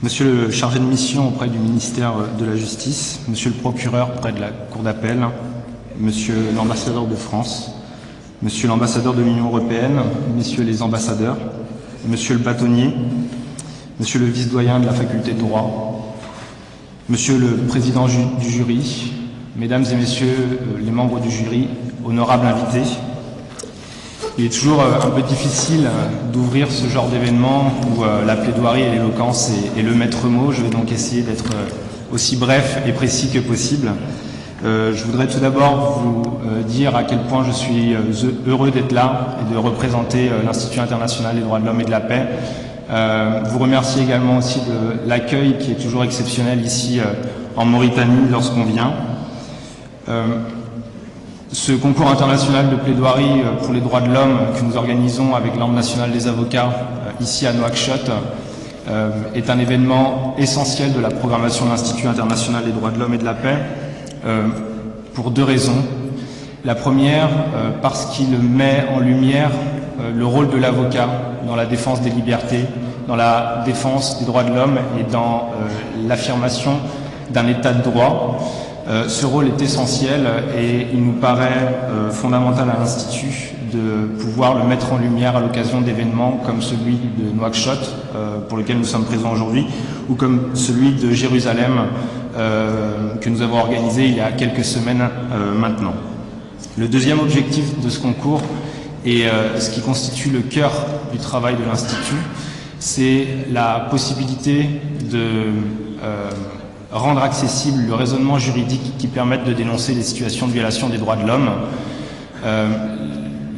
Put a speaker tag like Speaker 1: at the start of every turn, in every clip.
Speaker 1: Monsieur le chargé de mission auprès du ministère de la Justice, Monsieur le procureur près de la Cour d'appel, Monsieur l'ambassadeur de France, Monsieur l'ambassadeur de l'Union européenne, Messieurs les ambassadeurs, Monsieur le bâtonnier, Monsieur le vice-doyen de la faculté de droit, Monsieur le président du jury, Mesdames et Messieurs les membres du jury, honorables invités. Il est toujours un peu difficile d'ouvrir ce genre d'événement où la plaidoirie et l'éloquence est le maître mot. Je vais donc essayer d'être aussi bref et précis que possible. Je voudrais tout d'abord vous dire à quel point je suis heureux d'être là et de représenter l'Institut international des droits de l'homme et de la paix. Vous remercier également aussi de l'accueil qui est toujours exceptionnel ici en Mauritanie lorsqu'on vient. Ce concours international de plaidoirie pour les droits de l'homme que nous organisons avec l'Ordre national des avocats ici à Nouakchott est un événement essentiel de la programmation de l'Institut international des droits de l'homme et de la paix pour deux raisons. La première, parce qu'il met en lumière le rôle de l'avocat dans la défense des libertés, dans la défense des droits de l'homme et dans l'affirmation d'un état de droit. Ce rôle est essentiel et il nous paraît fondamental à l'Institut de pouvoir le mettre en lumière à l'occasion d'événements comme celui de Nouakchott, pour lequel nous sommes présents aujourd'hui, ou comme celui de Jérusalem que nous avons organisé il y a quelques semaines maintenant. Le deuxième objectif de ce concours, et ce qui constitue le cœur du travail de l'Institut, c'est la possibilité de rendre accessible le raisonnement juridique qui permette de dénoncer les situations de violation des droits de l'homme.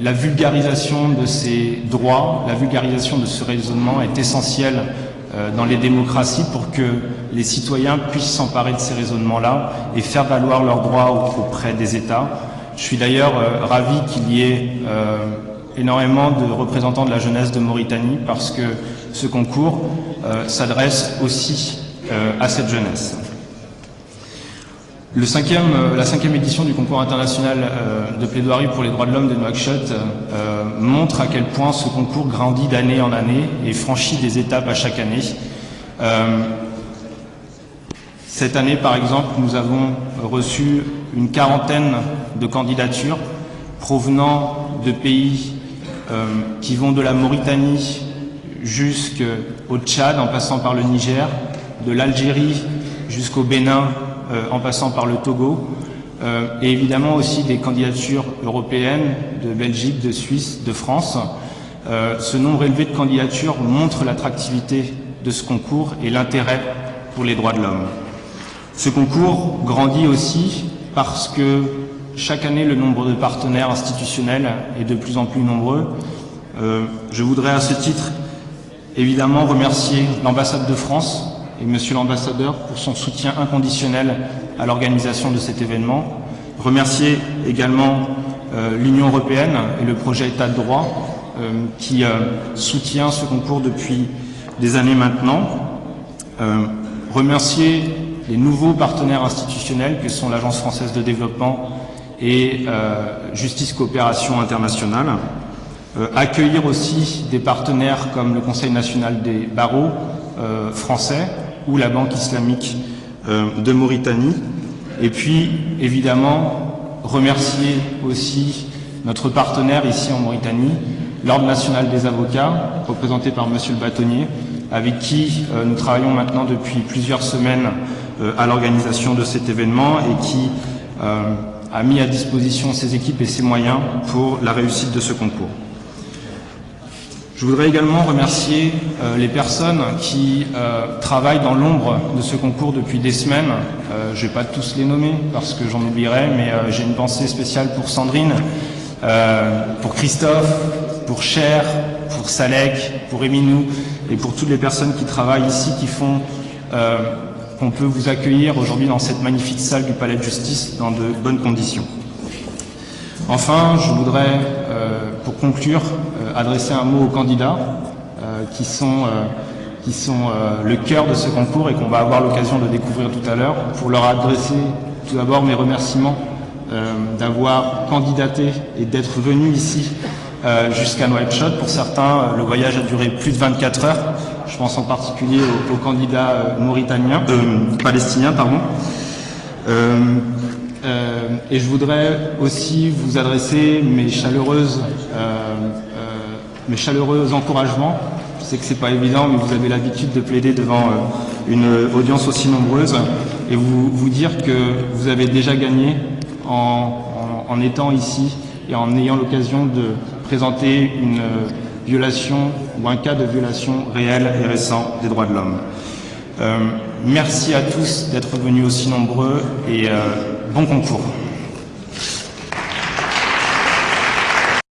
Speaker 1: La vulgarisation de ces droits, la vulgarisation de ce raisonnement est essentielle dans les démocraties pour que les citoyens puissent s'emparer de ces raisonnements-là et faire valoir leurs droits auprès des États. Je suis d'ailleurs ravi qu'il y ait énormément de représentants de la jeunesse de Mauritanie parce que ce concours s'adresse aussi à cette jeunesse. La cinquième édition du concours international de plaidoirie pour les droits de l'homme de Nouakchott montre à quel point ce concours grandit d'année en année et franchit des étapes à chaque année. Cette année, par exemple, nous avons reçu une quarantaine de candidatures provenant de pays qui vont de la Mauritanie jusqu'au Tchad, en passant par le Niger, de l'Algérie jusqu'au Bénin, en passant par le Togo, et évidemment aussi des candidatures européennes, de Belgique, de Suisse, de France. Ce nombre élevé de candidatures montre l'attractivité de ce concours et l'intérêt pour les droits de l'homme. Ce concours grandit aussi parce que chaque année le nombre de partenaires institutionnels est de plus en plus nombreux. Je voudrais à ce titre évidemment remercier l'ambassade de France et Monsieur l'ambassadeur pour son soutien inconditionnel à l'organisation de cet événement. Remercier également l'Union européenne et le projet État de droit qui soutient ce concours depuis des années maintenant. Remercier les nouveaux partenaires institutionnels que sont l'Agence française de développement et Justice Coopération Internationale. Accueillir aussi des partenaires comme le Conseil national des barreaux français ou la Banque islamique de Mauritanie. Et puis, évidemment, remercier aussi notre partenaire ici en Mauritanie, l'Ordre national des avocats, représenté par Monsieur le bâtonnier, avec qui nous travaillons maintenant depuis plusieurs semaines à l'organisation de cet événement et qui a mis à disposition ses équipes et ses moyens pour la réussite de ce concours. Je voudrais également remercier les personnes qui travaillent dans l'ombre de ce concours depuis des semaines. Je ne vais pas tous les nommer parce que j'en oublierai, mais j'ai une pensée spéciale pour Sandrine, pour Christophe, pour Cher, pour Salek, pour Eminou et pour toutes les personnes qui travaillent ici, qui font qu'on peut vous accueillir aujourd'hui dans cette magnifique salle du Palais de Justice dans de bonnes conditions. Enfin, je voudrais, pour conclure, adresser un mot aux candidats qui sont le cœur de ce concours et qu'on va avoir l'occasion de découvrir tout à l'heure, pour leur adresser tout d'abord mes remerciements d'avoir candidaté et d'être venus ici jusqu'à Nouakchott. Pour certains, le voyage a duré plus de 24 heures. Je pense en particulier aux candidats palestiniens. Et je voudrais aussi vous adresser mes chaleureux encouragements. Je sais que c'est pas évident, mais vous avez l'habitude de plaider devant une audience aussi nombreuse, et vous dire que vous avez déjà gagné en étant ici et en ayant l'occasion de présenter une violation ou un cas de violation réel et récent des droits de l'homme. Merci à tous d'être venus aussi nombreux et bon concours.